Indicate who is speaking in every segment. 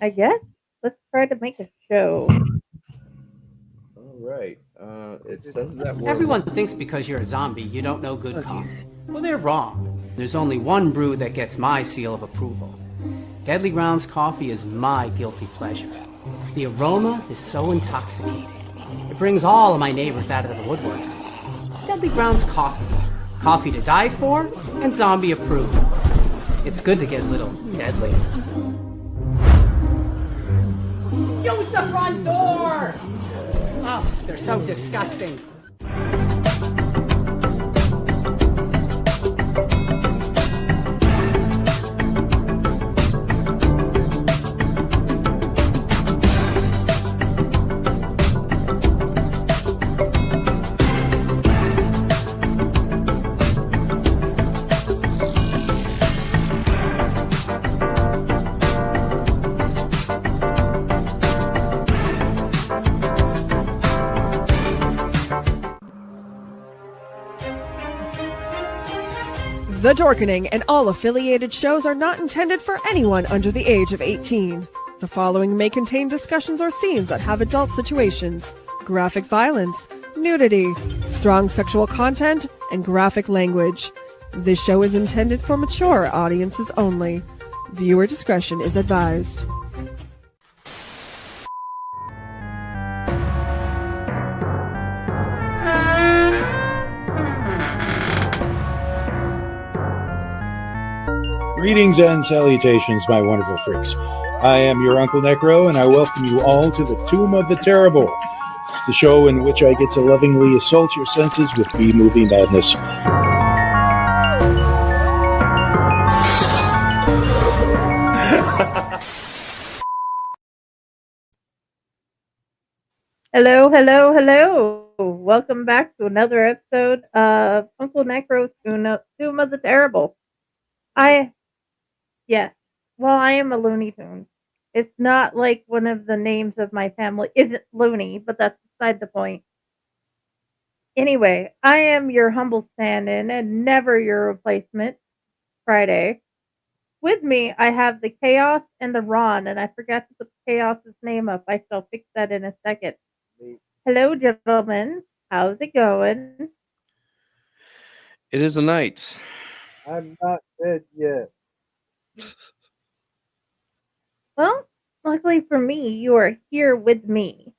Speaker 1: I guess. Let's try to make a show.
Speaker 2: All right. It says that we're
Speaker 3: Everyone thinks because you're a zombie, you don't know good coffee. Well, they're wrong. There's only one brew that gets my seal of approval. Deadly Grounds coffee is my guilty pleasure. The aroma is so intoxicating. It brings all of my neighbors out of the woodwork. Deadly Grounds coffee. Coffee to die for and zombie approved. It's good to get a little deadly. Use the front door! Oh, they're so disgusting.
Speaker 4: The Dorkening and all affiliated shows are not intended for anyone under the age of 18. The following may contain discussions or scenes that have adult situations, graphic violence, nudity, strong sexual content, and graphic language. This show is intended for mature audiences only. Viewer discretion is advised.
Speaker 5: Greetings and salutations, my wonderful freaks. I am your Uncle Necro, and I welcome you all to the Tomb of the Terrible. It's the show in which I get to lovingly assault your senses with B-movie madness.
Speaker 1: Hello, hello, hello. Welcome back to another episode of Uncle Necro's Tomb of the Terrible. Yes, well, I am a Looney Tune. It's not like one of the names of my family isn't Looney, but that's beside the point. Anyway, I am your humble stand-in and never your replacement, Friday. With me, I have the Chaos and the Ron, and I forgot to put Chaos's name up. I shall fix that in a second. Hello, gentlemen. How's it going?
Speaker 2: It is a night.
Speaker 6: I'm not dead yet.
Speaker 1: Well, luckily for me, you are here with me.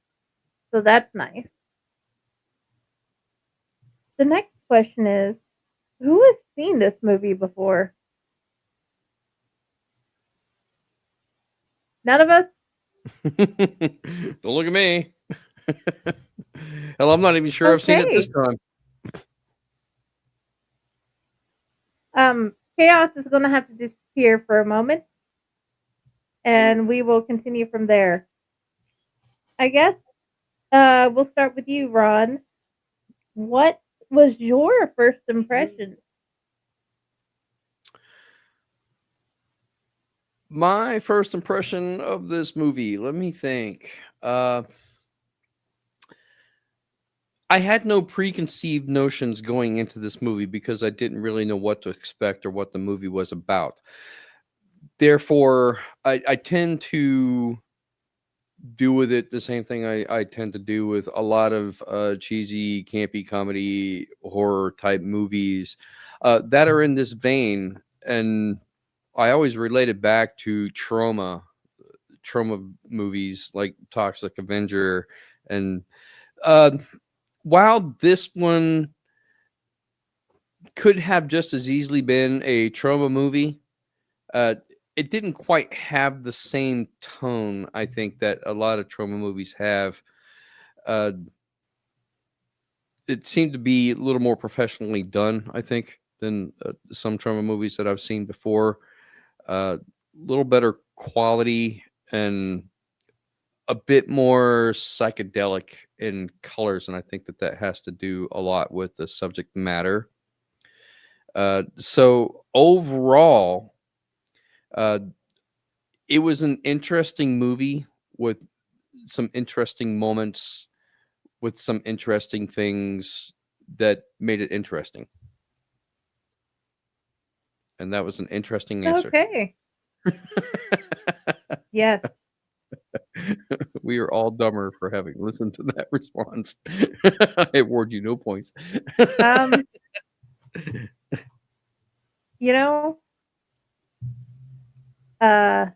Speaker 1: So that's nice. The next question is, who has seen this movie before? None of us?
Speaker 2: Don't look at me. Hell, I'm not even sure I've seen it this time.
Speaker 1: Chaos is going to have to disappear for a moment, and we will continue from there. I guess we'll start with you, Ron. What was your first impression?
Speaker 2: My first impression of this movie, let me think. I had no preconceived notions going into this movie because I didn't really know what to expect or what the movie was about. Therefore, I tend to do with it the same thing I tend to do with a lot of cheesy, campy comedy, horror type movies that are in this vein. And I always relate it back to trauma movies like Toxic Avenger. And while this one could have just as easily been a trauma movie, it didn't quite have the same tone, I think, that a lot of trauma movies have. It seemed to be a little more professionally done, I think, than some trauma movies that I've seen before. A little better quality and a bit more psychedelic in colors, and I think that has to do a lot with the subject matter. So overall, it was an interesting movie with some interesting moments, with some interesting things that made it interesting. And that was an interesting answer.
Speaker 1: Okay. Yes.
Speaker 2: We are all dumber for having listened to that response. I award you no points.
Speaker 1: Um, you know, uh,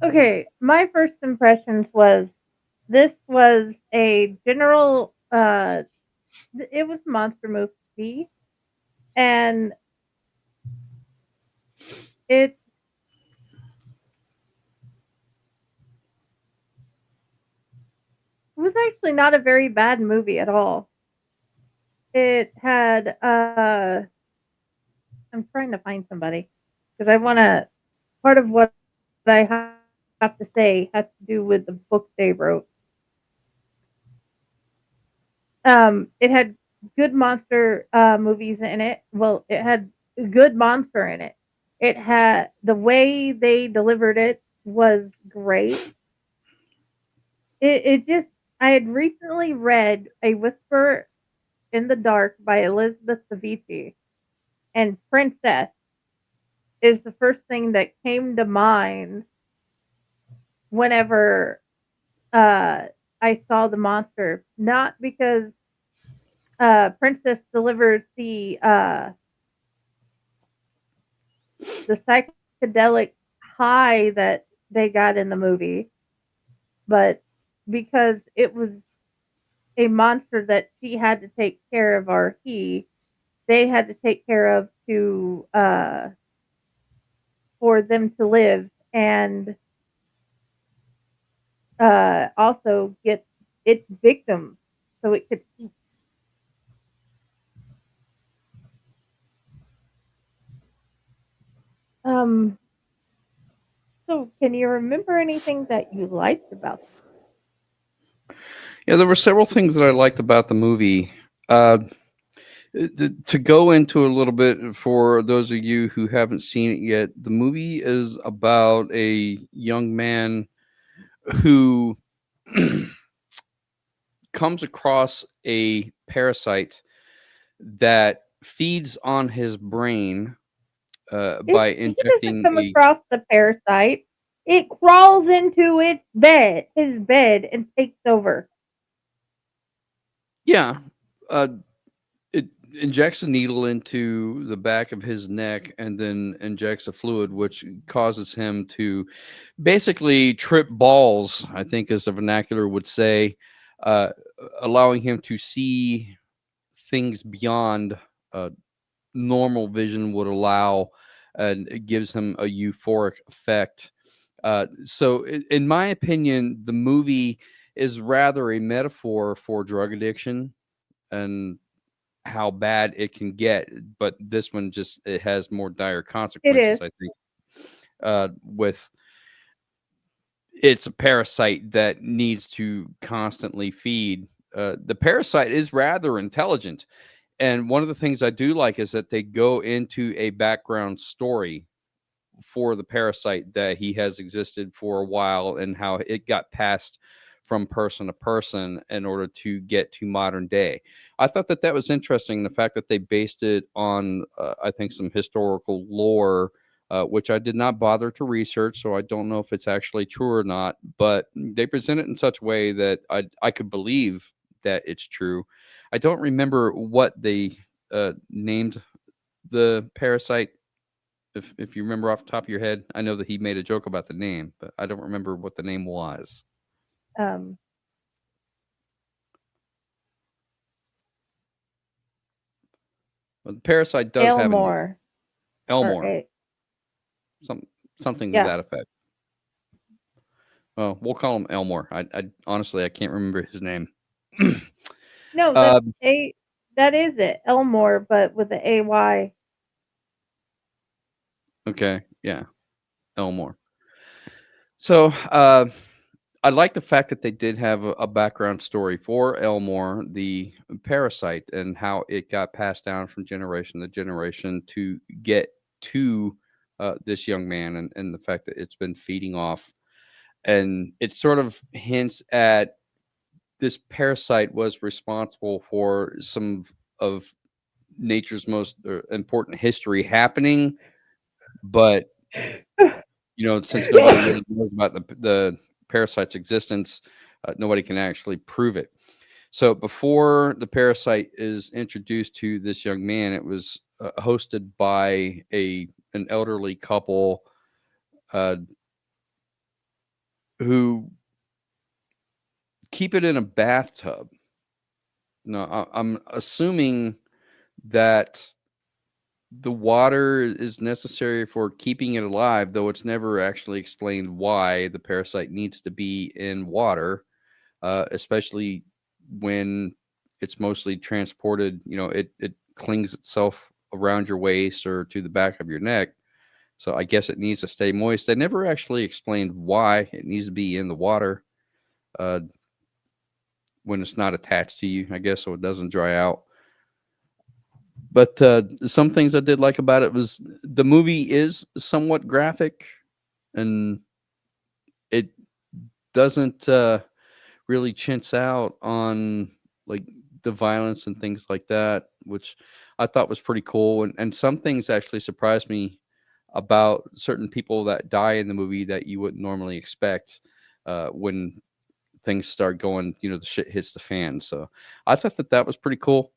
Speaker 1: okay, my first impressions was this was a general, it was a monster movie, and it was actually not a very bad movie at all. It had, I'm trying to find somebody because I wanna part of what I have to say has to do with the book they wrote. It had good monster, movies in it. Well, it had a good monster in it. It had the way they delivered it was great. It just I had recently read A Whisper in the Dark by Elizabeth Savici, and princess is the first thing that came to mind whenever, uh, I saw the monster. Not because, Princess delivers the psychedelic high that they got in the movie, but because it was a monster that she had to take care of, or they had to take care of to for them to live, and also get its victims so it could eat. Um, so can you remember anything that you liked about?
Speaker 2: Yeah, there were several things that I liked about the movie. To go into a little bit for those of you who haven't seen it yet, the movie is about a young man who comes across a parasite that feeds on his brain by
Speaker 1: He doesn't
Speaker 2: injecting
Speaker 1: come
Speaker 2: a
Speaker 1: across the parasite. It crawls into his bed, and takes over.
Speaker 2: yeah, uh, it injects a needle into the back of his neck and then injects a fluid which causes him to basically trip balls, I think, as the vernacular would say, uh, allowing him to see things beyond uh, normal vision would allow, and it gives him a euphoric effect. So, in my opinion, the movie is rather a metaphor for drug addiction and how bad it can get. But this one just it has more dire
Speaker 1: It
Speaker 2: consequences,
Speaker 1: is.
Speaker 2: I think, with it's a parasite that needs to constantly feed. The parasite is rather intelligent. And one of the things I do like is that they go into a background story for the parasite, that he has existed for a while and how it got passed from person to person in order to get to modern day. I thought that that was interesting. The fact that they based it on, I think, some historical lore, which I did not bother to research, so I don't know if it's actually true or not. But they present it in such a way that I could believe that it's true. I don't remember what they named the parasite. If you remember off the top of your head, I know that he made a joke about the name, but I don't remember what the name was.
Speaker 1: Um,
Speaker 2: But the parasite does have a name.
Speaker 1: Elmore or
Speaker 2: Elmore,
Speaker 1: a
Speaker 2: some something to
Speaker 1: yeah.
Speaker 2: that effect. Well, we'll call him Elmore. I honestly I can't remember his name.
Speaker 1: No,
Speaker 2: uh,
Speaker 1: that is it. Elmore, but with the AY.
Speaker 2: okay, yeah, Elmore. So I like the fact that they did have a background story for Elmore, the parasite, and how it got passed down from generation to generation to get to this young man, and the fact that it's been feeding off. And it sort of hints at this parasite was responsible for some of nature's most important history happening, but since nobody really knows about the parasite's existence, nobody can actually prove it. So before the parasite is introduced to this young man, it was hosted by an elderly couple uh, who keep it in a bathtub. Now, I'm assuming that the water is necessary for keeping it alive, though it's never actually explained why the parasite needs to be in water, especially when it's mostly transported. It clings itself around your waist or to the back of your neck. So I guess it needs to stay moist. They never actually explained why it needs to be in the water uh, when it's not attached to you, I guess, so it doesn't dry out. But some things I did like about it was the movie is somewhat graphic, and it doesn't really chintz out on like the violence and things like that, which I thought was pretty cool. And some things actually surprised me about certain people that die in the movie that you wouldn't normally expect when things start going, the shit hits the fan. So I thought that was pretty cool.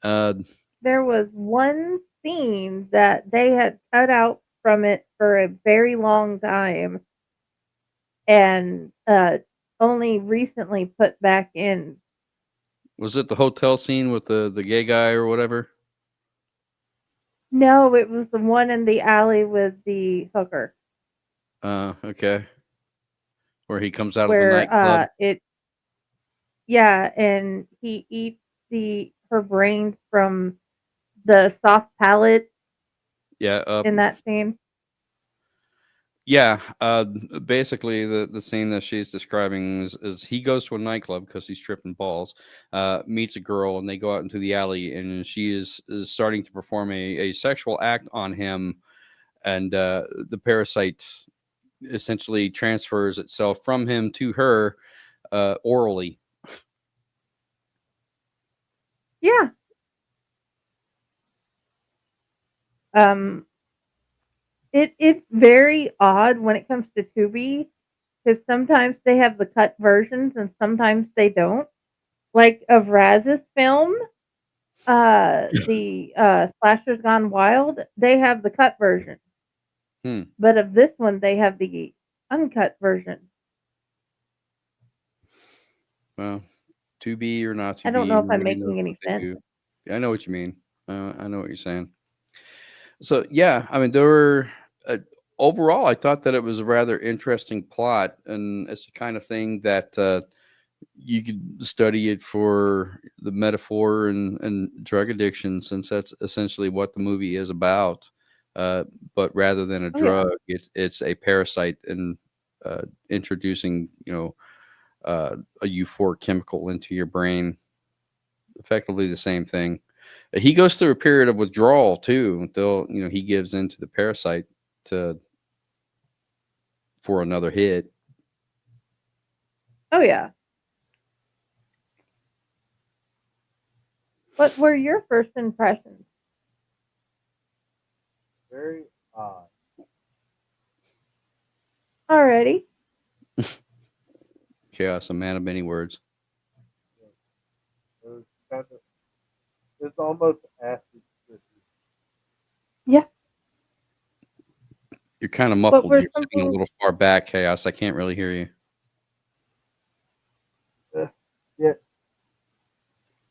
Speaker 2: Uh,
Speaker 1: There was one scene that they had cut out from it for a very long time and only recently put back in.
Speaker 2: was it the hotel scene with the gay guy or whatever?
Speaker 1: No, it was the one in the alley with the hooker
Speaker 2: Okay. Where he comes out of the
Speaker 1: where
Speaker 2: nightclub.
Speaker 1: yeah, and he eats the her brain from the soft palate
Speaker 2: Yeah.
Speaker 1: in that scene.
Speaker 2: Yeah. Basically, the scene that she's describing is he goes to a nightclub because he's tripping balls, meets a girl, and they go out into the alley, and she is starting to perform a sexual act on him, and the parasite essentially transfers itself from him to her orally.
Speaker 1: Yeah. Um, it's very odd when it comes to Tubi because sometimes they have the cut versions and sometimes they don't. Like of Raz's film, the Slashers Gone Wild, they have the cut version,
Speaker 2: Hmm.
Speaker 1: but of this one they have the uncut version.
Speaker 2: Well, to be or not to
Speaker 1: I don't know
Speaker 2: be,
Speaker 1: if I'm
Speaker 2: nobody knows
Speaker 1: making
Speaker 2: what
Speaker 1: any
Speaker 2: they
Speaker 1: sense.
Speaker 2: do. I know what you mean. I know what you're saying. So yeah, I mean, there were overall, I thought that it was a rather interesting plot, and it's the kind of thing that you could study it for the metaphor and drug addiction, since that's essentially what the movie is about. Uh, but rather than a
Speaker 1: Oh yeah,
Speaker 2: drug, it's a parasite and introducing, a euphoric chemical into your brain. Effectively the same thing. He goes through a period of withdrawal too until he gives into the parasite to for another hit.
Speaker 1: oh yeah. What were your first impressions?
Speaker 6: Very odd.
Speaker 1: Alrighty.
Speaker 2: Chaos, a man of many words.
Speaker 6: It was kind of, it's almost acid trippy.
Speaker 1: Yeah.
Speaker 2: You're kind of
Speaker 1: What
Speaker 2: muffled.
Speaker 1: were
Speaker 2: You're
Speaker 1: some
Speaker 2: sitting a
Speaker 1: things?
Speaker 2: little far back, Chaos. I can't really hear you.
Speaker 6: Yeah,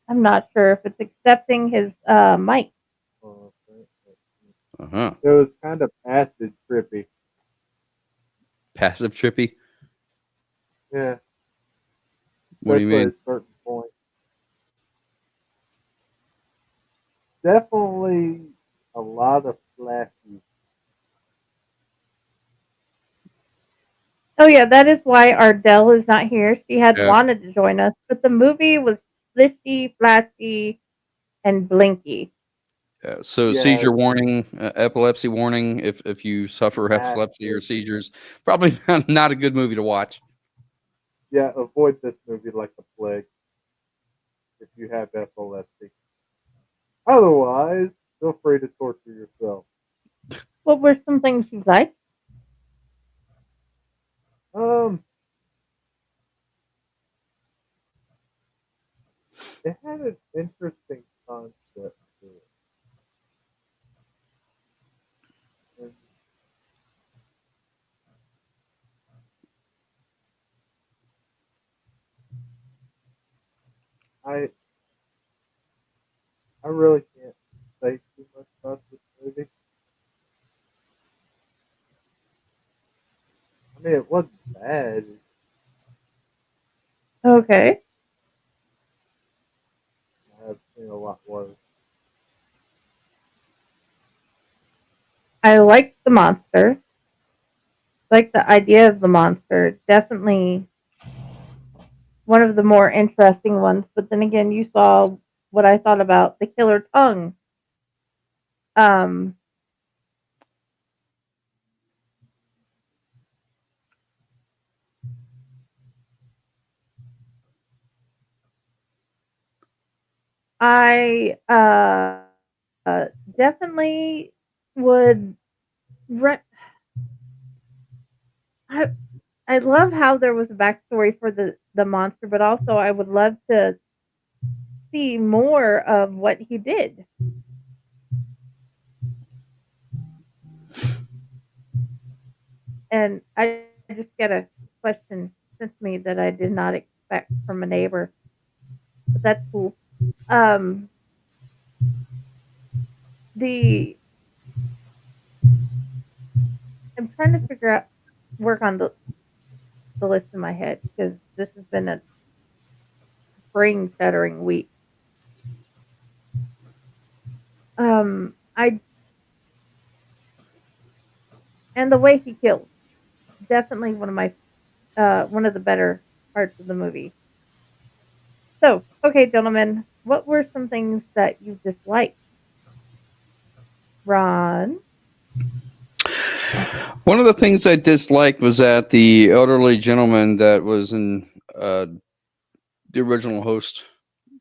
Speaker 1: I'm not sure if it's accepting his mic.
Speaker 2: Uh-huh.
Speaker 6: it was kind of acid trippy.
Speaker 2: Passive trippy?
Speaker 6: Yeah,
Speaker 2: What do you
Speaker 6: especially
Speaker 2: mean?
Speaker 6: at certain points. Definitely a lot of flashy.
Speaker 1: Oh yeah, that is why Ardell is not here. She had
Speaker 2: Yeah.
Speaker 1: wanted to join us, but the movie was flishy, flashy, and blinky.
Speaker 2: Yeah. So
Speaker 6: Yeah,
Speaker 2: seizure warning, epilepsy warning. If you suffer epilepsy or
Speaker 6: massive.
Speaker 2: seizures, probably not a good movie to watch.
Speaker 6: Yeah, avoid this movie like the plague if you have epilepsy. Otherwise, feel free to torture yourself.
Speaker 1: What were some things you liked?
Speaker 6: Um, it had an interesting concept to it. And I I really can't say too much about this movie. I mean, it wasn't bad.
Speaker 1: Okay.
Speaker 6: I have seen a lot worse.
Speaker 1: I like the monster. Like the idea of the monster. Definitely one of the more interesting ones. But then again, you saw what I thought about the killer tongue. Um, I definitely would. Re- I I love how there was a backstory for the monster, but also I would love to see more of what he did. And I just get a question sent to me that I did not expect from a neighbor, but that's cool. Um, the I'm trying to figure out work on the list in my head because this has been a brain shattering week. I and the way he kills definitely one of the better parts of the movie. So, okay, gentlemen, what were some things that you disliked? Ron.
Speaker 2: One of the things I disliked was that the elderly gentleman that was in the original host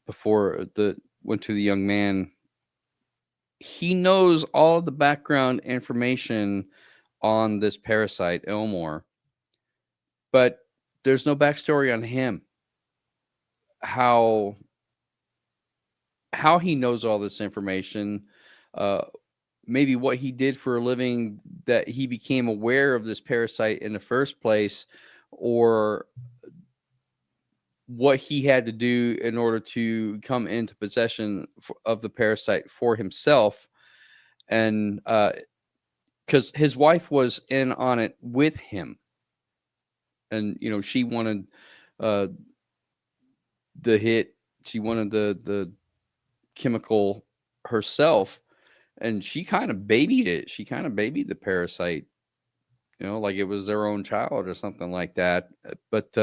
Speaker 2: before the went to the young man, he knows all the background information on this parasite Elmore, but there's no backstory on him. How he knows all this information, uh, maybe what he did for a living that he became aware of this parasite in the first place, or what he had to do in order to come into possession of the parasite for himself. And because his wife was in on it with him, and she wanted uh, the hit, she wanted the chemical herself, and she kind of babied it. She kind of babied the parasite, like it was their own child or something like that. But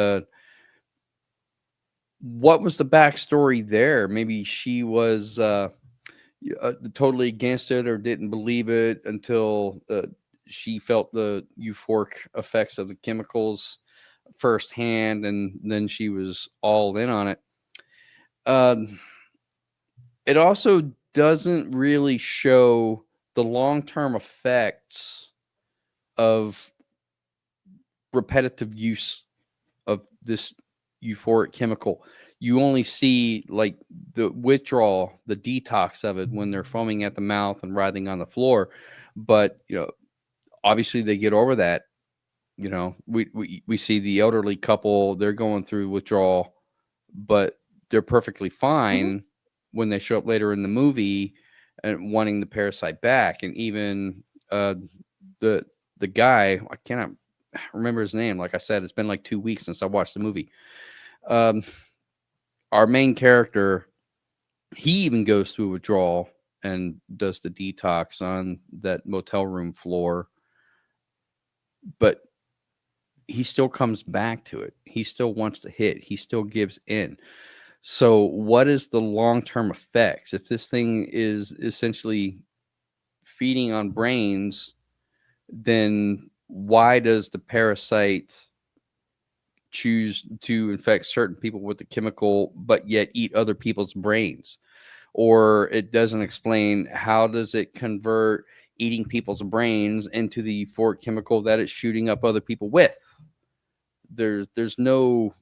Speaker 2: what was the backstory there? Maybe she was totally against it or didn't believe it until she felt the euphoric effects of the chemicals firsthand, and then she was all in on it. Um, it also doesn't really show the long-term effects of repetitive use of this euphoric chemical. You only see like the withdrawal, the detox of it when they're foaming at the mouth and writhing on the floor. But obviously they get over that. We see the elderly couple, they're going through withdrawal, but they're perfectly
Speaker 1: Mhm.
Speaker 2: fine when they show up later in the movie and wanting the parasite back. And even uh, the the guy, I cannot remember his name. Like I said, it's been like 2 weeks since I watched the movie. Um, our main character, he even goes through withdrawal and does the detox on that motel room floor, but he still comes back to it. He still wants to hit. He still gives in. So, what is the long term effects? If this thing is essentially feeding on brains, then why does the parasite choose to infect certain people with the chemical, but yet eat other people's brains? Or it doesn't explain how does it convert eating people's brains into the euphoric chemical that it's shooting up other people with. there's no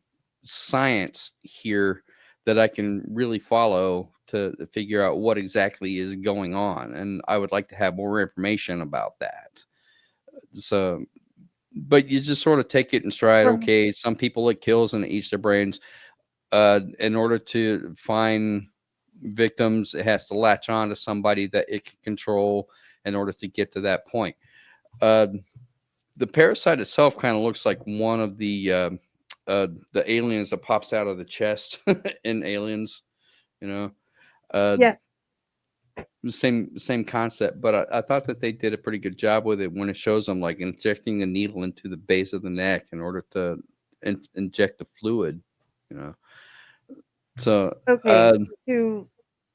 Speaker 2: science here that I can really follow to figure out what exactly is going on, and I would like to have more information about that. So, but you just sort of take it in stride.
Speaker 1: Right.
Speaker 2: Okay, some people it kills and it eats their brains. In order to find victims, it has to latch on to somebody that it can control in order to get to that point. Uh, the parasite itself kind of looks like one of the aliens that pops out of the chest in Aliens. You know, uh,
Speaker 1: Yes.
Speaker 2: same concept. But I thought that they did a pretty good job with it when it shows them like injecting a needle into the base of the neck in order to inject the fluid. You know, so
Speaker 1: Okay. To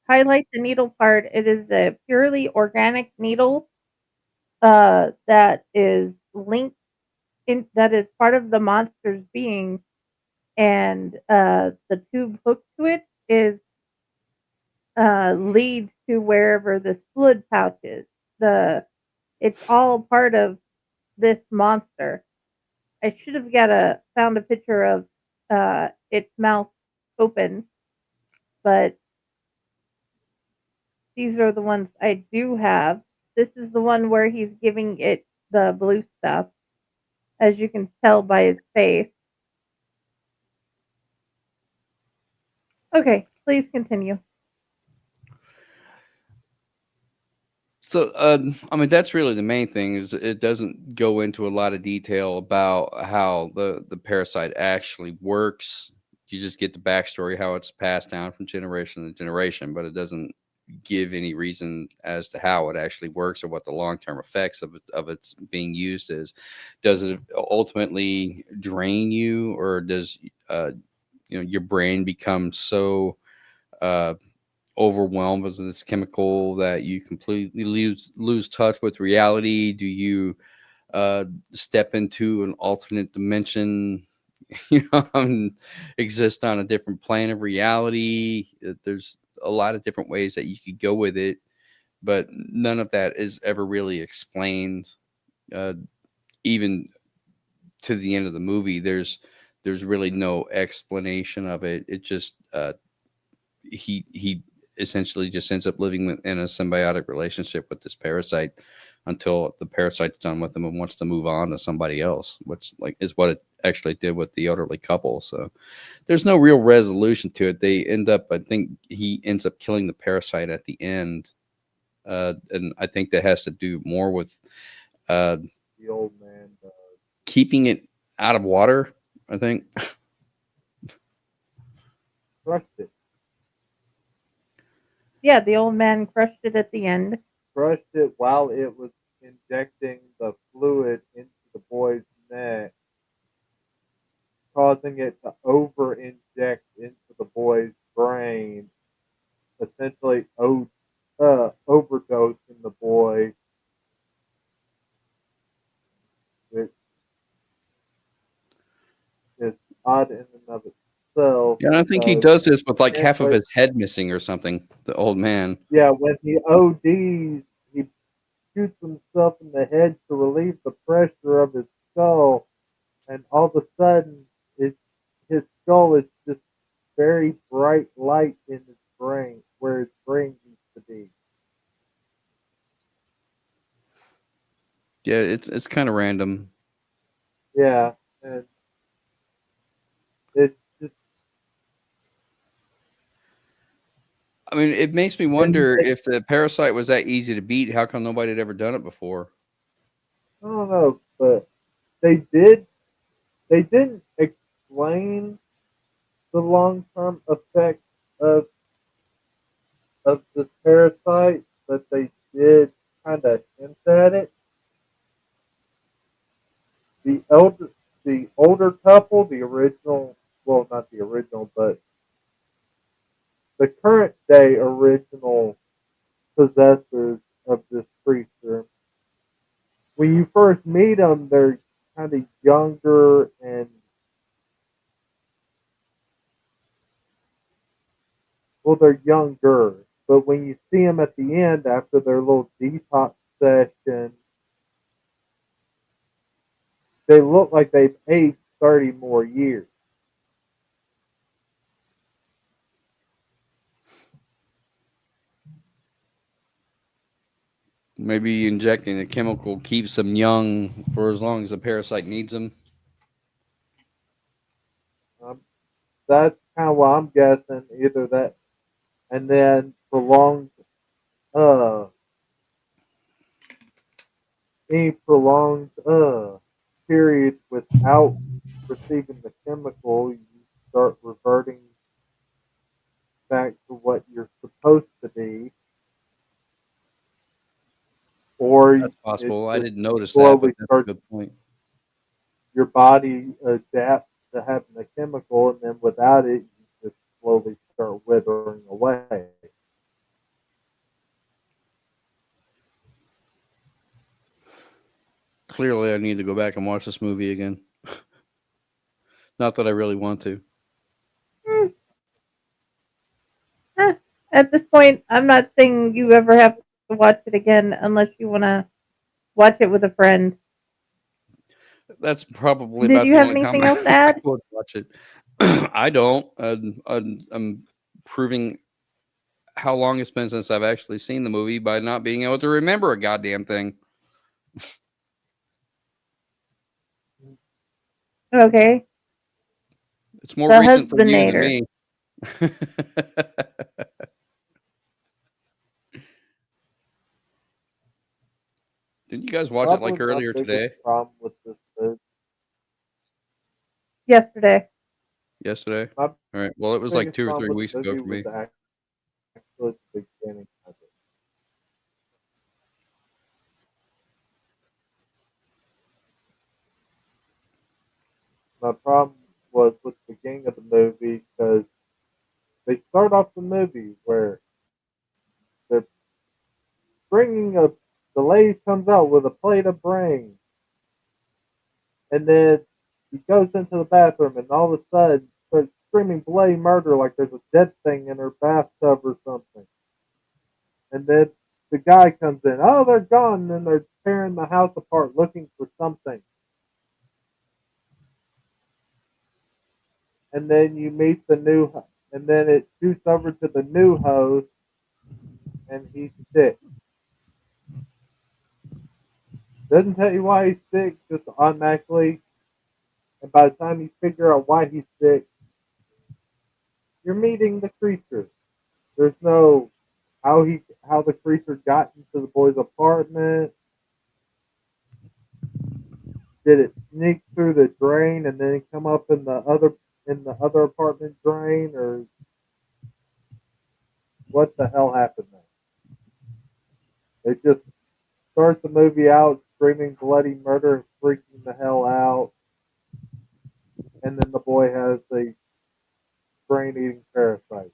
Speaker 1: highlight the needle part, it is a purely organic needle that is linked that is part of the monster's being, and the tube hooked to it is leads to wherever this fluid pouch is. The It's all part of this monster. I should have found a picture of its mouth open, but these are the ones I do have. This is the one where he's giving it the blue stuff, as you can tell by his face. Okay, please continue.
Speaker 2: So, I mean, that's really the main thing is it doesn't go into a lot of detail about how the parasite actually works. You just get the backstory, how it's passed down from generation to generation, but it doesn't give any reason as to how it actually works or what the long term effects of its being used is. Does it ultimately drain you, or does your brain become so uh, overwhelmed with this chemical that you completely lose touch with reality? Do you step into an alternate dimension, and exist on a different plane of reality? There's a lot of different ways that you could go with it, but none of that is ever really explained. uh, Even to the end of the movie, there's really no explanation of it. It just he essentially just ends up living in a symbiotic relationship with this parasite until the parasite's done with him and wants to move on to somebody else, which like is what it actually did with the elderly couple. So there's no real resolution to it. They end up, I think he ends up killing the parasite at the end, and I think that has to do more with uh,
Speaker 6: The old man
Speaker 2: keeping it out of water, I think.
Speaker 6: crushed it.
Speaker 1: Yeah, the old man crushed it at the end.
Speaker 6: Crushed it while it was injecting the fluid into the boy's neck, causing it to over inject into the boy's brain, essentially overdosing the boy, which is odd in and of itself.
Speaker 2: Yeah, and I think he
Speaker 6: Because
Speaker 2: does this with like half of
Speaker 6: translate,
Speaker 2: his head missing or something. The old man.
Speaker 6: yeah, when he ODs, he shoots himself in the head to relieve the pressure of his skull, and all of a sudden, his skull is just very bright light in his brain, where his brain used to be.
Speaker 2: Yeah, it's kind of random.
Speaker 6: Yeah, and it's just
Speaker 2: I mean, it makes me
Speaker 6: and
Speaker 2: wonder if the parasite was that easy to beat. How come nobody had ever done it before?
Speaker 6: I don't know, but they didn't explain the long term effects of this parasite, but they did kind of hint at it. The elder, the older couple, the original, well, not the original, but the current day original possessors of this creature. When you first meet them, they're kind of younger and, well, they're younger. But when you see them at the end after their little detox session, they look like they've aged 30 more years.
Speaker 2: Maybe injecting a chemical keeps them young for as long as the parasite needs them.
Speaker 6: Um, that's kind of what I'm guessing. Either that, and then uh, any prolonged period without receiving the chemical, you start reverting back to what you're supposed to be, or
Speaker 2: That's
Speaker 6: it
Speaker 2: possible. I
Speaker 6: just
Speaker 2: didn't notice that, but
Speaker 6: slowly
Speaker 2: that's a
Speaker 6: starts.
Speaker 2: good point.
Speaker 6: Your body adapts to having the chemical, and then without it, you just slowly start withering away.
Speaker 2: Clearly, I need to go back and watch this movie again. Not that I really want to.
Speaker 1: Hmm, eh, at this point, I'm not saying you ever have to watch it again unless you want to watch it with a friend.
Speaker 2: That's probably
Speaker 1: Did
Speaker 2: about
Speaker 1: you
Speaker 2: the
Speaker 1: have
Speaker 2: only time
Speaker 1: anything else to
Speaker 2: I
Speaker 1: add?
Speaker 2: would watch it. I don't. I'm proving how long it's been since I've actually seen the movie by not being able to remember a goddamn thing.
Speaker 1: Okay.
Speaker 2: It's more
Speaker 1: The
Speaker 2: recent for you than
Speaker 1: husbandnator.
Speaker 2: me. Didn't you guys watch it
Speaker 6: Probably
Speaker 2: like
Speaker 6: my
Speaker 2: earlier
Speaker 6: biggest
Speaker 2: today?
Speaker 6: problem with this movie,
Speaker 1: Yesterday.
Speaker 2: Yesterday?
Speaker 6: my
Speaker 2: All right. Well, it was like
Speaker 6: biggest
Speaker 2: 2 or
Speaker 6: problem
Speaker 2: 3
Speaker 6: with
Speaker 2: weeks
Speaker 6: the
Speaker 2: ago
Speaker 6: movie
Speaker 2: for
Speaker 6: was
Speaker 2: me.
Speaker 6: actually the beginning of it. My problem was with the beginning of the movie because they start off the movie where they're bringing a the lady comes out with a plate of brains, and then he goes into the bathroom, and all of a sudden starts screaming bloody murder like there's a dead thing in her bathtub or something. And then the guy comes in, oh, they're gone, and then they're tearing the house apart looking for something. And then you meet the new, and then it shoots over to the new host, and he's sick. Doesn't tell you why he's sick, just automatically. And by the time you figure out why he's sick, you're meeting the creature. There's no how the creature got into the boy's apartment. Did it sneak through the drain and then come up in the other apartment drain, or what the hell happened there? They just start the movie out screaming bloody murder and freaking the hell out, and then the boy has a brain eating parasite.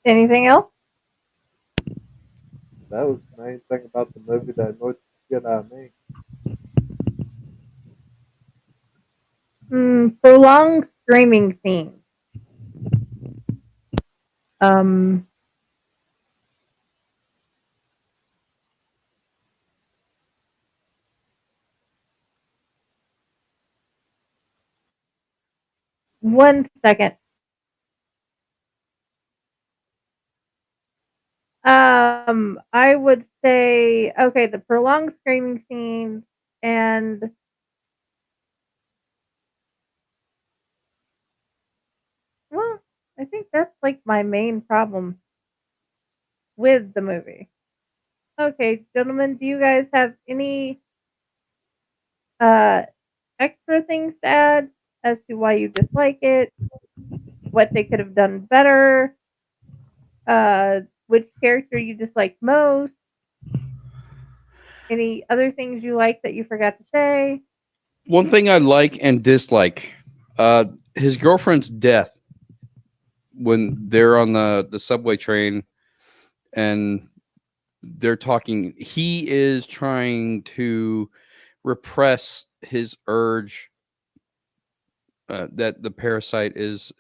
Speaker 1: Anything else?
Speaker 6: That was the main thing about the movie that annoyed the shit out of me.
Speaker 1: Prolonged screaming scenes. Um, one second. I would say okay, the prolonged screaming scenes and well, I think that's like my main problem with the movie. Okay, gentlemen, do you guys have any uh extra things to add as to why you dislike it, what they could have done better, which character you dislike most, any other things you like that you forgot to say?
Speaker 2: One thing I like and dislike, uh, his girlfriend's death when they're on the subway train and they're talking. He is trying to repress his urge that the parasite is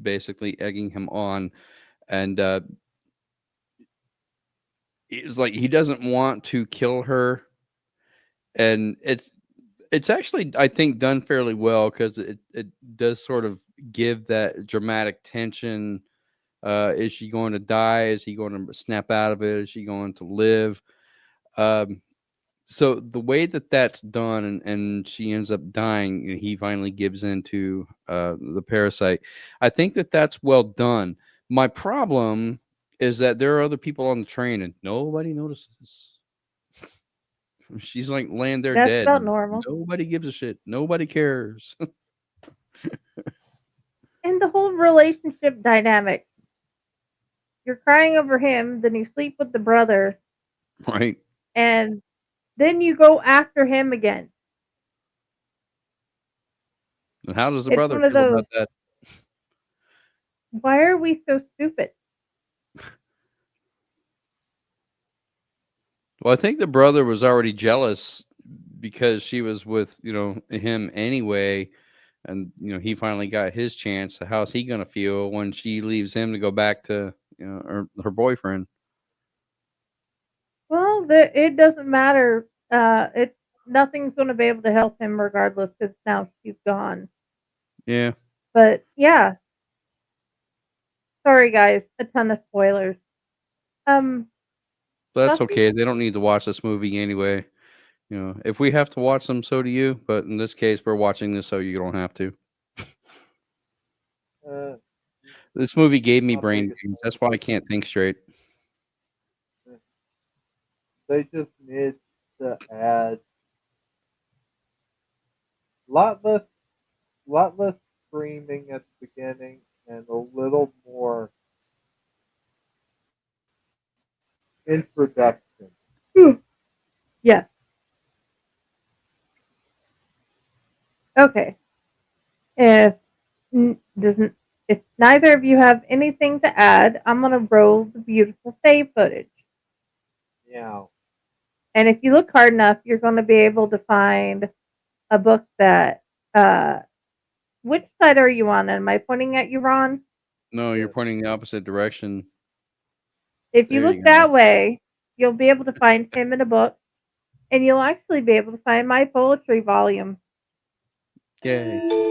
Speaker 2: basically egging him on, and it's like he doesn't want to kill her, and it's actually, I think, done fairly well because it does sort of give that dramatic tension. Is she going to die? Is he going to snap out of it? Is she going to live? So the way that that's done, and she ends up dying, and he finally gives into the parasite. I think that that's well done. My problem is that there are other people on the train, and nobody notices. She's like laying there
Speaker 1: That's
Speaker 2: dead.
Speaker 1: about normal.
Speaker 2: Nobody gives a shit. Nobody cares.
Speaker 1: And the whole relationship dynamic. You're crying over him, then you sleep with the brother,
Speaker 2: Right?
Speaker 1: and then you go after him again.
Speaker 2: And how does the
Speaker 1: It's
Speaker 2: brother
Speaker 1: one of
Speaker 2: feel
Speaker 1: those.
Speaker 2: about that?
Speaker 1: Why are we so stupid?
Speaker 2: Well, I think the brother was already jealous because she was with, him anyway. And, he finally got his chance. So how's he going to feel when she leaves him to go back to, her boyfriend?
Speaker 1: Well, it doesn't matter. Nothing's going to be able to help him regardless because now she's gone.
Speaker 2: Yeah.
Speaker 1: But yeah, sorry guys, a ton of spoilers.
Speaker 2: But that's
Speaker 1: Nothing-
Speaker 2: okay. They don't need to watch this movie anyway. If we have to watch them, so do you. But in this case, we're watching this so you don't have to. This movie gave me brain games. That's why I can't think straight.
Speaker 6: They just need to add a lot less screaming at the beginning and a little more introduction.
Speaker 1: Yeah. Okay. If neither of you have anything to add, I'm gonna roll the beautiful save footage.
Speaker 6: Yeah.
Speaker 1: And if you look hard enough, you're going to be able to find a book that. Which side are you on? Am I pointing at you, Ron?
Speaker 2: No, you're pointing the opposite direction.
Speaker 1: If you
Speaker 2: There
Speaker 1: look
Speaker 2: you go.
Speaker 1: that way, you'll be able to find him in a book, and you'll actually be able to find my poetry volume.
Speaker 2: Yay.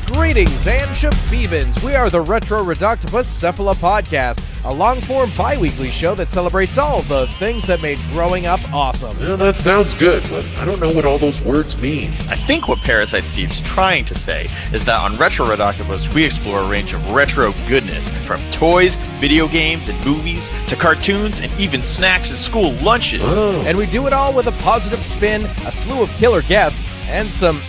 Speaker 7: Greetings and shabebans. We are the Retro Reductopus Cephala Podcast, a long-form bi-weekly show that celebrates all the things that made growing up awesome.
Speaker 8: Yeah, that sounds good, but I don't know what all those words mean.
Speaker 9: I think what Parasite seems trying to say is that on Retro Redoctopus, we explore a range of retro goodness, from toys, video games, and movies, to cartoons, and even snacks and school lunches.
Speaker 8: Oh.
Speaker 7: And we do it all with a positive spin, a slew of killer guests, and some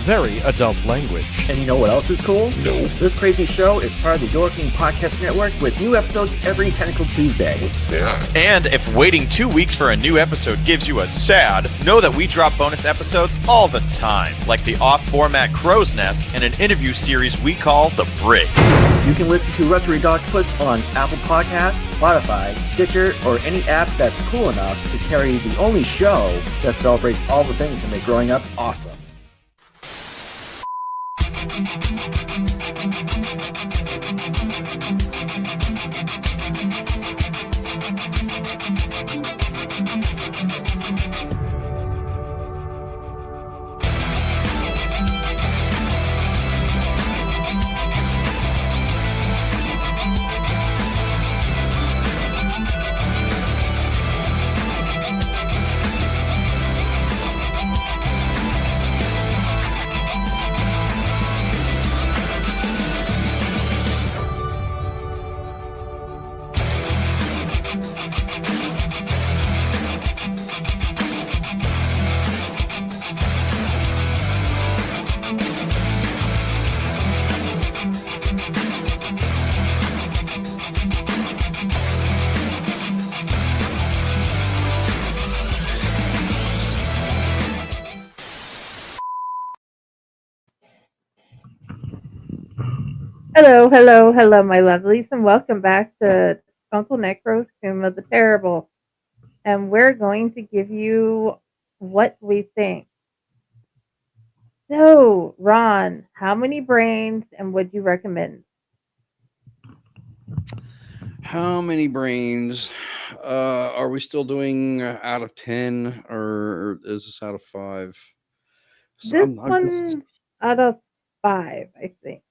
Speaker 7: very adult language.
Speaker 10: And you know what else is cool?
Speaker 8: No.
Speaker 10: This crazy show is part of the Dorking Podcast Network with new episodes every Tentacle Tuesday.
Speaker 8: What's that?
Speaker 9: And if waiting 2 weeks for a new episode gives you a sad, know that we drop bonus episodes all the time, like the off-format Crow's Nest and an interview series we call The Brig.
Speaker 10: You can listen to Retro Redoctopus on Apple Podcasts, Spotify, Stitcher, or any app that's cool enough to carry the only show that celebrates all the things that make growing up awesome.
Speaker 1: Hello, hello, hello, my lovelies, and welcome back to Uncle Necro's Tomb of the Terrible. And we're going to give you what we think. So, Ron, how many brains and would you recommend?
Speaker 2: How many brains? Are we still doing out of 10 or is this out of 5? So
Speaker 1: This
Speaker 2: I'm just
Speaker 1: one out of 5, I think.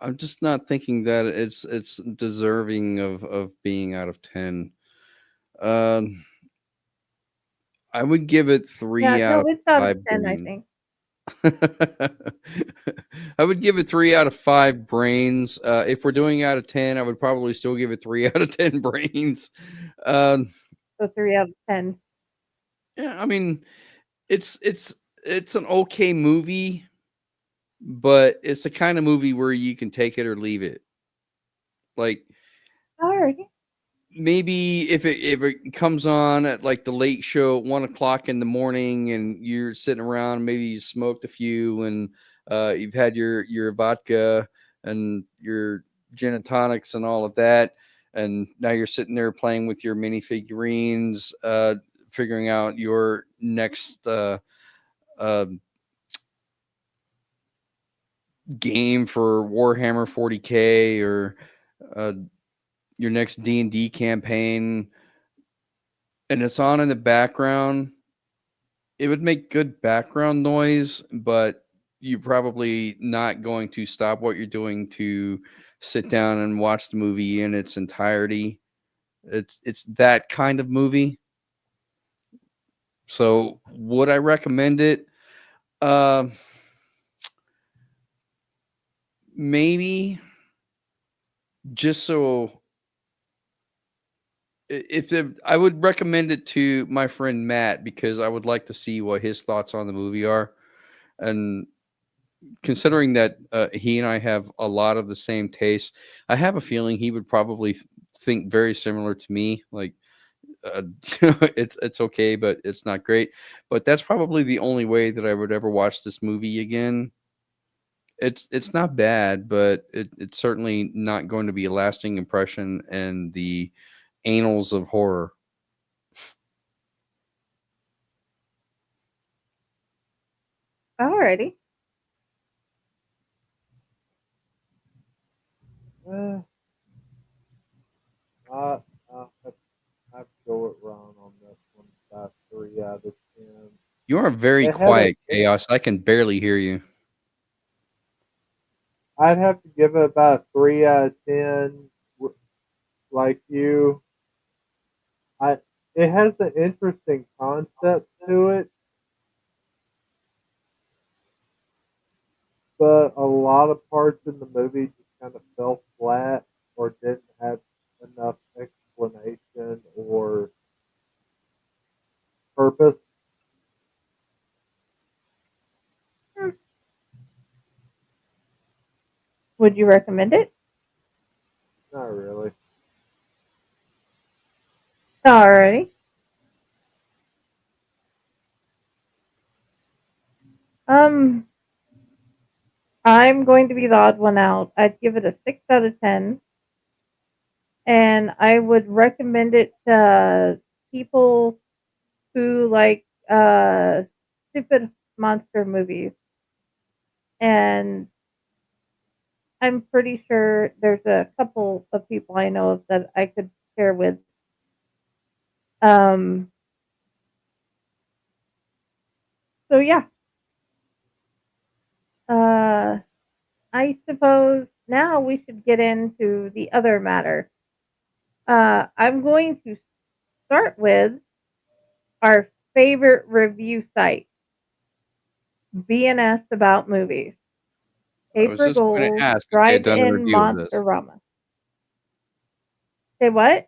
Speaker 2: I'm just not thinking that it's deserving of being out of 10. Um, I would give it
Speaker 1: Yeah,
Speaker 2: 3 out
Speaker 1: no,
Speaker 2: of
Speaker 1: it's out of
Speaker 2: 5
Speaker 1: 10, I
Speaker 2: brains.
Speaker 1: think.
Speaker 2: I would give it 3 out of 5 brains. If we're doing out of 10, I would probably still give it 3 out of 10 brains. Um,
Speaker 1: So 3 out of 10.
Speaker 2: yeah, I mean, it's it's it's an okay movie, but it's the kind of movie where you can take it or leave it. Like
Speaker 1: Alrighty.
Speaker 2: maybe if it comes on at like the late show at 1 o'clock in the morning and you're sitting around, maybe you smoked a few and you've had your vodka and your gin and tonics and all of that, and now you're sitting there playing with your mini figurines, figuring out your next uh, game for Warhammer 40K or uh, your next D&D campaign, and it's on in the background. It would make good background noise, but you're probably not going to stop what you're doing to sit down and watch the movie in its entirety. It's that kind of movie. So would I recommend it? Uh, maybe, just so I would recommend it to my friend Matt because I would like to see what his thoughts on the movie are. And considering that he and I have a lot of the same tastes, I have a feeling he would probably think very similar to me. Like, uh, it's okay, but it's not great. But that's probably the only way that I would ever watch this movie again. It's not bad, but it's certainly not going to be a lasting impression in the annals of horror.
Speaker 1: Alrighty.
Speaker 6: Eh, I, I, I'd go with Ron on this one. About 3 out of 10.
Speaker 2: You are very
Speaker 6: It had a,
Speaker 2: quiet, Chaos. I can barely hear you.
Speaker 6: I'd have to give it about 3 out of 10. Like you, I it has an interesting concept to it, but a lot of parts in the movie just kind of fell flat or didn't have enough explanation or purpose.
Speaker 1: Hmm. Would you recommend it?
Speaker 6: Not really.
Speaker 1: Alrighty. Um, I'm going to be the odd one out. I'd give it a 6 out of 10. And I would recommend it to people who like stupid monster movies. And I'm pretty sure there's a couple of people I know of that I could share with. Um, so yeah. Uh, I suppose now we should get into the other matter. I'm going to start with our favorite review site, BNS About Movies.
Speaker 2: I was
Speaker 1: Paper
Speaker 2: just going to
Speaker 1: Gold,
Speaker 2: ask if they had done a
Speaker 1: Drive-In
Speaker 2: review of this.
Speaker 1: Monsterama. Say what?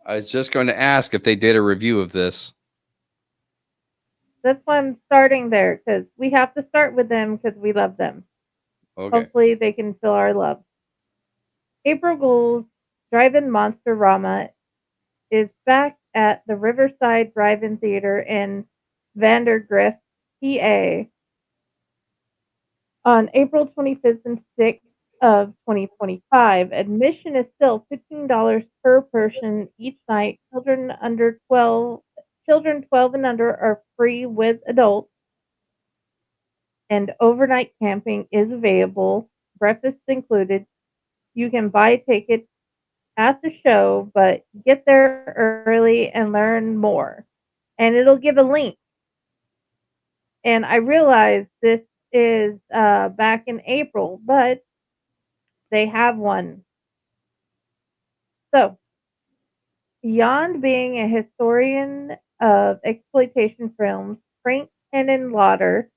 Speaker 2: I was just going to ask if they did a review of this.
Speaker 1: That's why I'm starting there because we have to start with them because we love them.
Speaker 2: Okay.
Speaker 1: Hopefully, they can fill our love. April Gold's Drive-In Monsterama is back at the Riverside Drive-In Theater in Vandergrift, PA, on April 25th and 6th of 2025. Admission is still $15 per person each night. Children 12 and under are free with adults, and overnight camping is available, breakfast included. You can buy tickets at the show, but get there early and learn more. And it'll give a link. And I realize this is back in April, but they have one. So, beyond being a historian of exploitation films, Frank Henenlotter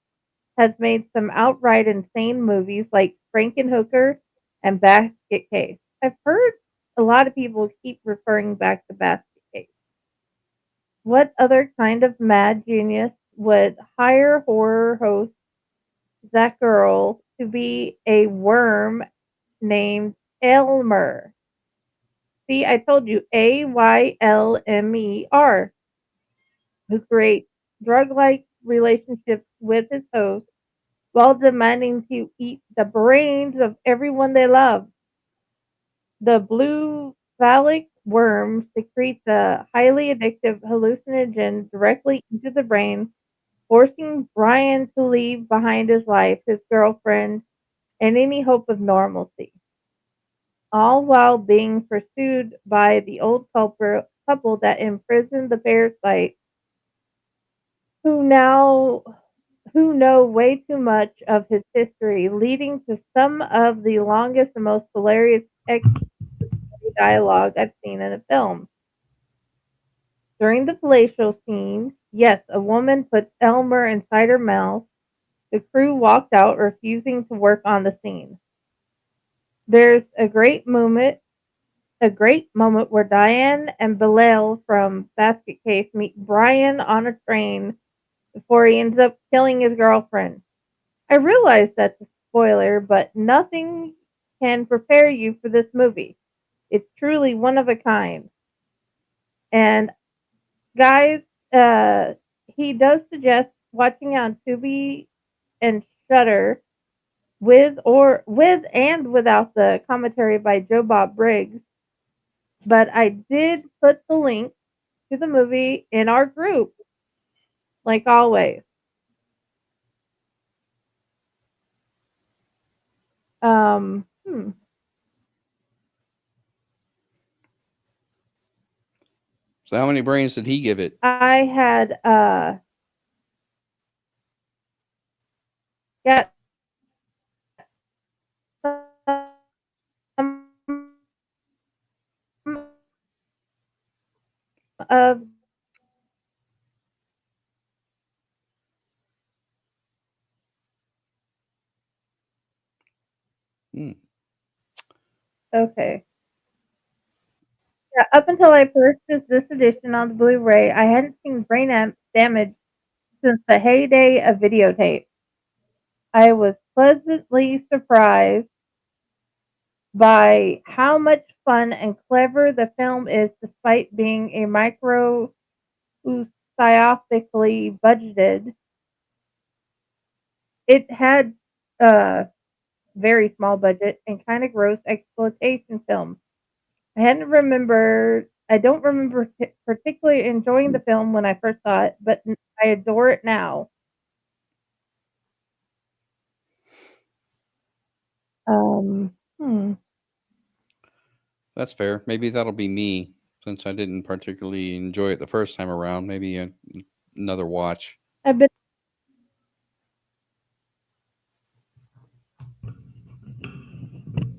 Speaker 1: has made some outright insane movies like Frankenhooker and Basket Case. I've heard a lot of people keep referring back to Basket Case. What other kind of mad genius would hire horror host Zach Girl to be a worm named Elmer? See, I told you, Aylmer, who creates drug like relationships with his host while demanding to eat the brains of everyone they love. The blue phallic worm secretes a highly addictive hallucinogen directly into the brain, forcing Brian to leave behind his life, his girlfriend, and any hope of normalcy, all while being pursued by the old couple that imprisoned the parasite, who now who know way too much of his history, leading to some of the longest and most hilarious dialogue I've seen in a film. During the palatial scene, yes, a woman puts Elmer inside her mouth. The crew walked out, refusing to work on the scene. There's a great moment where Diane and Bilal from Basket Case meet Brian on a train before he ends up killing his girlfriend. I realize that's a spoiler, but nothing can prepare you for this movie. It's truly one of a kind. And guys, he does suggest watching on Tubi and Shudder with and without the commentary by Joe Bob Briggs. But I did put the link to the movie in our group, like always. Um, hmm.
Speaker 2: So how many brains did he give it?
Speaker 1: I had got some of
Speaker 2: Hmm.
Speaker 1: okay. Yeah, up until I purchased this edition on the Blu-ray, I hadn't seen damage since the heyday of videotape. I was pleasantly surprised by how much fun and clever the film is, despite being a microscopically budgeted. It had a very small budget and kind of gross exploitation film. I don't remember particularly enjoying the film when I first saw it, but I adore it now. Um, hmm.
Speaker 2: That's fair. Maybe that'll be me since I didn't particularly enjoy it the first time around. Maybe another watch.
Speaker 1: I've been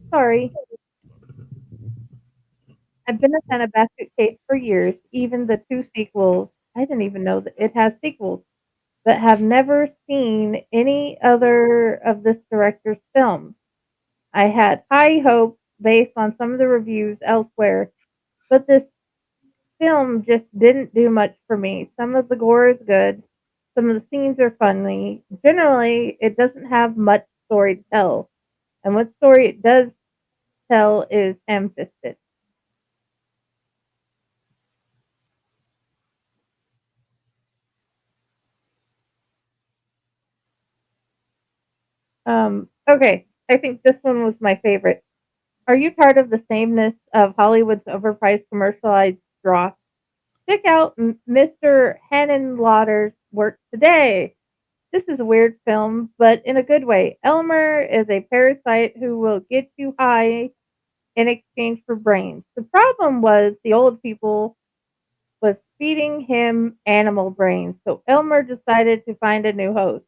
Speaker 1: sorry. I've been a fan of Basket Case for years. Even the two sequels, I didn't even know that it has sequels, but have never seen any other of this director's films. I had high hopes based on some of the reviews elsewhere, but this film just didn't do much for me. Some of the gore is good, some of the scenes are funny. Generally, it doesn't have much story to tell, and what story it does tell is ham-fisted. Okay, I think this one was my favorite. Are you tired of the sameness of Hollywood's overpriced commercialized dross? Check out Mr. Henenlotter's work today. This is a weird film, but in a good way. Elmer is a parasite who will get you high in exchange for brains. The problem was the old people was feeding him animal brains, so Elmer decided to find a new host.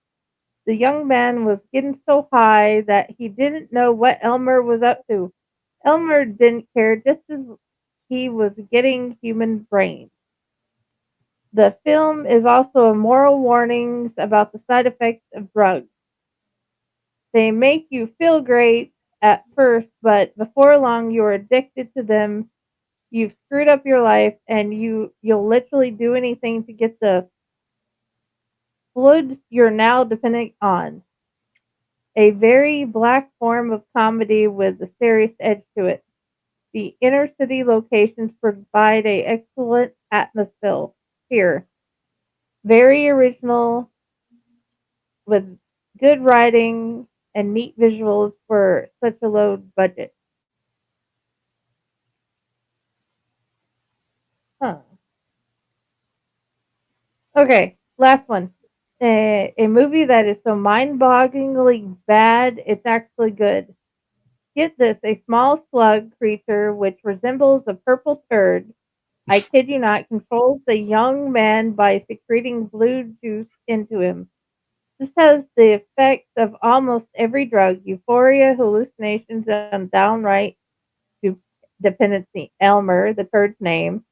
Speaker 1: The young man was getting so high that he didn't know what Elmer was up to. Elmer didn't care just as he was getting human brains. The film is also a moral warnings about the side effects of drugs. They make you feel great at first, but before long you're addicted to them. You've screwed up your life and you'll literally do anything to get the fluids you're now dependent on. A very black form of comedy with a serious edge to it. The inner city locations provide a excellent atmosphere here. Very original with good writing and neat visuals for such a low budget. Huh. Okay, last one. A movie that is so mind-bogglingly bad, it's actually good. Get this, a small slug creature which resembles a purple turd, I kid you not, controls the young man by secreting blue juice into him. This has the effects of almost every drug, euphoria, hallucinations, and downright dependency. Elmer, the turd's name,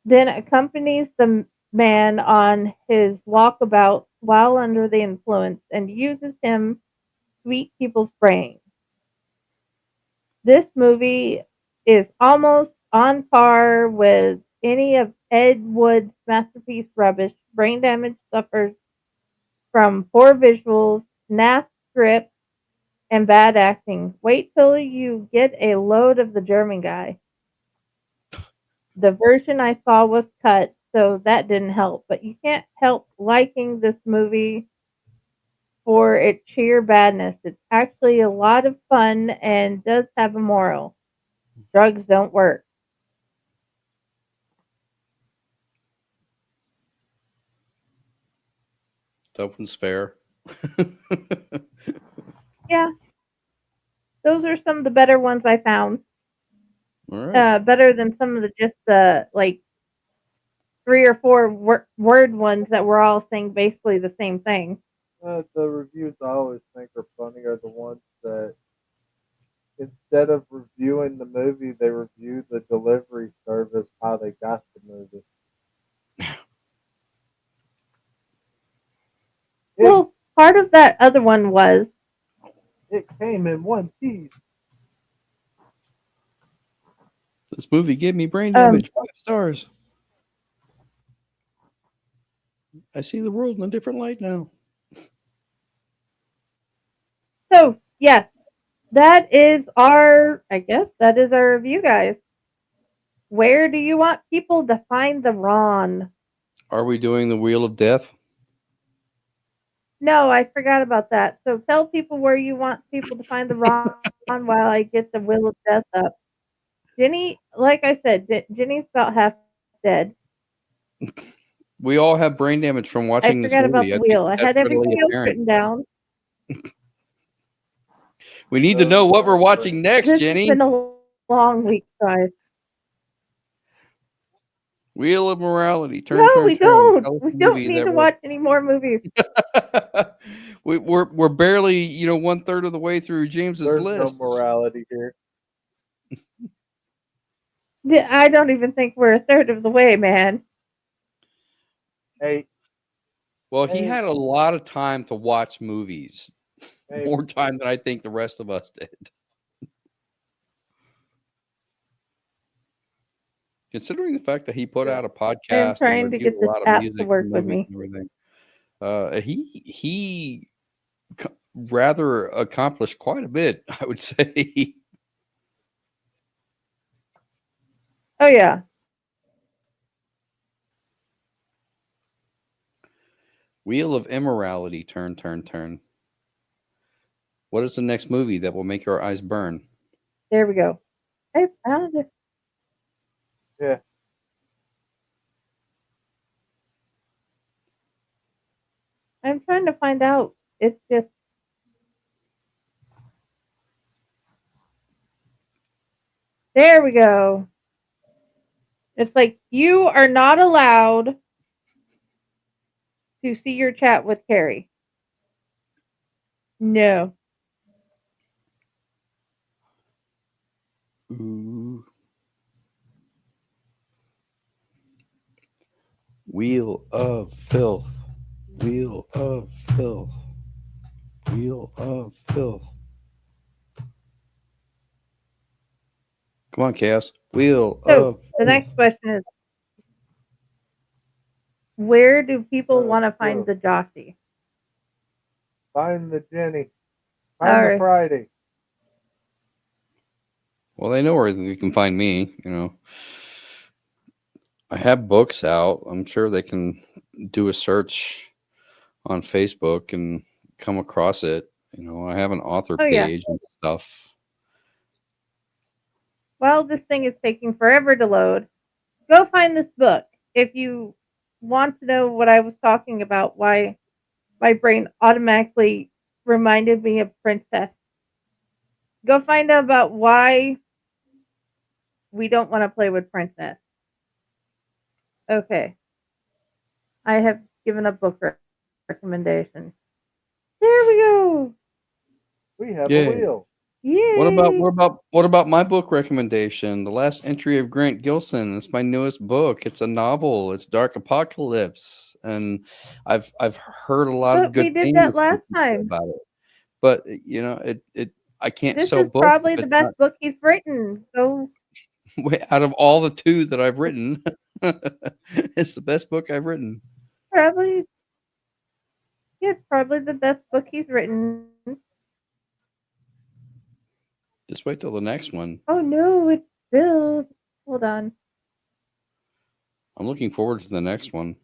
Speaker 1: then accompanies the man on his walkabout while under the influence and uses him to eat people's brains. This movie is almost on par with any of Ed Wood's masterpiece rubbish. Brain damage suffers from poor visuals, naff script, and bad acting. Wait till you get a load of the German guy. The version I saw was cut, so that didn't help. But you can't help liking this movie for its sheer badness. It's actually a lot of fun and does have a moral. Drugs don't work.
Speaker 2: That one's fair.
Speaker 1: Yeah, those are some of the better ones I found.
Speaker 2: All right.
Speaker 1: Better than some of the just the like 3 or 4 word ones that were all saying basically the same thing.
Speaker 6: The reviews I always think are funny are the ones that instead of reviewing the movie, they review the delivery service, how they got the movie.
Speaker 1: Well, part of that other one was
Speaker 6: It came in one piece.
Speaker 2: This movie gave me brain
Speaker 1: um
Speaker 2: damage. 5 stars. I see the world in a different light now.
Speaker 1: so yes, that is our I guess that is our review, guys. Where do you want people to find the Ron?
Speaker 2: Are we doing the Wheel of Death?
Speaker 1: No, I forgot about that. So tell people where you want people to find the Ron while I get the Will of Death up. Jenny, like I said, Jenny's about half dead.
Speaker 2: We all have brain damage from
Speaker 1: I
Speaker 2: watching this
Speaker 1: forgot about
Speaker 2: movie.
Speaker 1: the
Speaker 2: I think
Speaker 1: wheel. I
Speaker 2: that's
Speaker 1: had
Speaker 2: readily
Speaker 1: everything else
Speaker 2: apparent.
Speaker 1: written down.
Speaker 2: We need to know what we're watching next,
Speaker 1: This
Speaker 2: Jenny.
Speaker 1: has been a long week, guys.
Speaker 2: Wheel of Morality. Turn,
Speaker 1: No,
Speaker 2: turn,
Speaker 1: we
Speaker 2: turn.
Speaker 1: don't.
Speaker 2: Tell us
Speaker 1: We
Speaker 2: the
Speaker 1: don't
Speaker 2: movie
Speaker 1: need
Speaker 2: that
Speaker 1: to watch any more movies.
Speaker 2: we're barely 1/3 of the way through James's
Speaker 6: There's
Speaker 2: list.
Speaker 6: no morality here.
Speaker 1: I don't even think we're a third of the way, man.
Speaker 6: Hey,
Speaker 2: Well, he had a lot of time to watch movies.
Speaker 6: hey,
Speaker 2: More time than I think the rest of us did. Considering the fact that he put out a
Speaker 1: I am
Speaker 2: podcast and
Speaker 1: trying to
Speaker 2: reviewed
Speaker 1: get
Speaker 2: a
Speaker 1: this
Speaker 2: lot of
Speaker 1: app to
Speaker 2: music
Speaker 1: work
Speaker 2: and
Speaker 1: with
Speaker 2: movies
Speaker 1: me.
Speaker 2: and everything, he rather accomplished quite a bit, I would say.
Speaker 1: Oh yeah.
Speaker 2: Wheel of Immorality. Turn, turn, turn. What is the next movie that will make your eyes burn?
Speaker 1: There we go. I found it.
Speaker 6: Yeah.
Speaker 1: I'm trying to find out. It's just there we go. It's like you are not allowed to see your chat with Carrie. No.
Speaker 2: Ooh. Wheel of Filth. Wheel of Filth. Wheel of Filth. Come on, Chaos. Wheel
Speaker 1: So
Speaker 2: of
Speaker 1: the next question is, where do people want to find
Speaker 6: go.
Speaker 1: the Joshy?
Speaker 6: Find the Jenny.
Speaker 1: All
Speaker 6: Find the
Speaker 1: right.
Speaker 6: Friday.
Speaker 2: Well, they know where you can find me. You know, I have books out. I'm sure they can do a search on Facebook and come across it. You know, I have an author
Speaker 1: Oh yeah.
Speaker 2: page and stuff.
Speaker 1: Well, this thing is taking forever to load. Go find this book if you want to know what I was talking about. Why my brain automatically reminded me of Princess. Go find out about why we don't want to play with Princess. Okay. I have given a book recommendation. There we go.
Speaker 6: We have
Speaker 2: Yeah.
Speaker 6: a wheel.
Speaker 1: Yay.
Speaker 2: What about my book recommendation? The Last Entry of Grant Gilson. It's my newest book. It's a novel. It's Dark Apocalypse, and I've heard a lot of
Speaker 1: But we
Speaker 2: good
Speaker 1: did
Speaker 2: things
Speaker 1: that
Speaker 2: from
Speaker 1: last
Speaker 2: people
Speaker 1: time.
Speaker 2: about it. But you know, it I can't
Speaker 1: This
Speaker 2: sell
Speaker 1: is
Speaker 2: books
Speaker 1: probably
Speaker 2: if
Speaker 1: the
Speaker 2: it's
Speaker 1: best book he's written. So
Speaker 2: not out of all the two that I've written. It's the best book I've written.
Speaker 1: probably it's probably the best book he's written.
Speaker 2: Just wait till the next one.
Speaker 1: Oh no, it's filled. Hold on.
Speaker 2: I'm looking forward to the next one.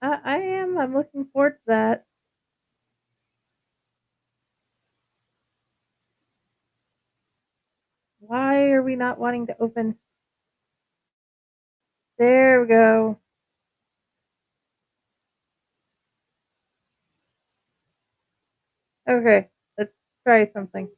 Speaker 1: I am. I'm looking forward to that. Why are we not wanting to open? There we go. Okay, let's try something.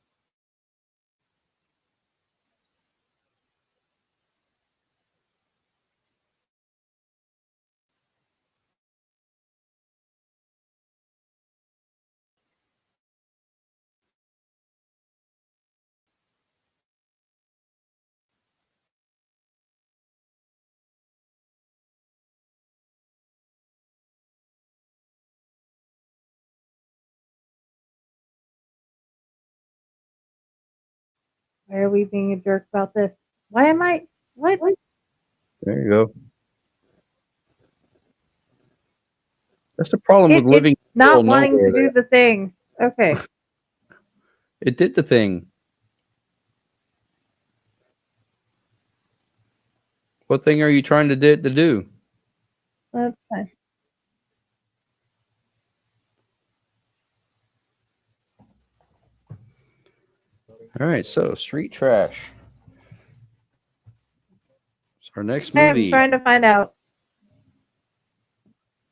Speaker 1: Why are we being a jerk about this? Why am I? What?
Speaker 2: There you go. That's the problem with
Speaker 1: It's
Speaker 2: living in the middle
Speaker 1: not
Speaker 2: of
Speaker 1: wanting
Speaker 2: nowhere.
Speaker 1: to do the thing. Okay.
Speaker 2: It did the thing. What thing are you trying to do?
Speaker 1: That's fine.
Speaker 2: All right, so Street Trash. It's our next
Speaker 1: I'm
Speaker 2: movie.
Speaker 1: trying to find out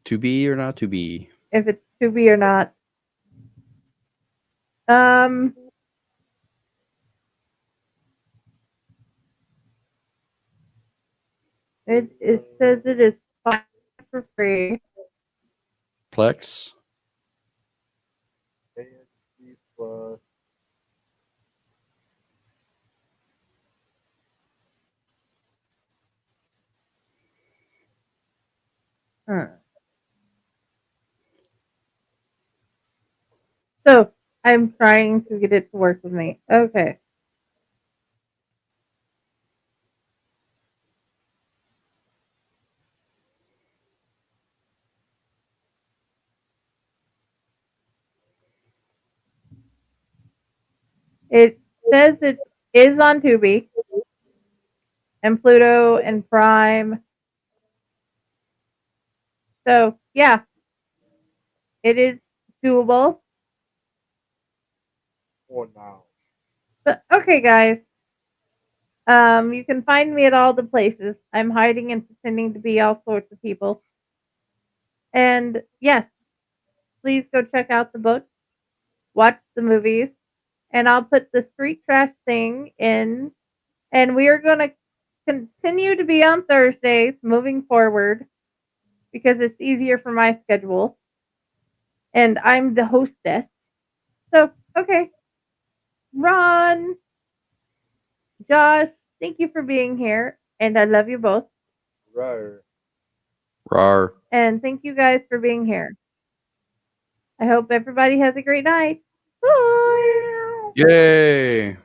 Speaker 2: To be or not to be?
Speaker 1: if it's to be or not. Um, it says it is fine for free.
Speaker 2: Plex.
Speaker 6: AMC Plus.
Speaker 1: Huh. So I'm trying to get it to work with me. Okay. It says it is on Tubi and Pluto and Prime. So yeah, it is doable.
Speaker 6: for now.
Speaker 1: But okay, guys. You can find me at all the places. I'm hiding and pretending to be all sorts of people. And yes, please go check out the book, watch the movies, and I'll put the street trash thing in. And we are going to continue to be on Thursdays moving forward because it's easier for my schedule. And I'm the hostess. So, okay. Ron, Josh, thank you for being here. And I love you both.
Speaker 6: Right.
Speaker 2: Rar.
Speaker 1: And thank you guys for being here. I hope everybody has a great night. Bye.
Speaker 2: Yay.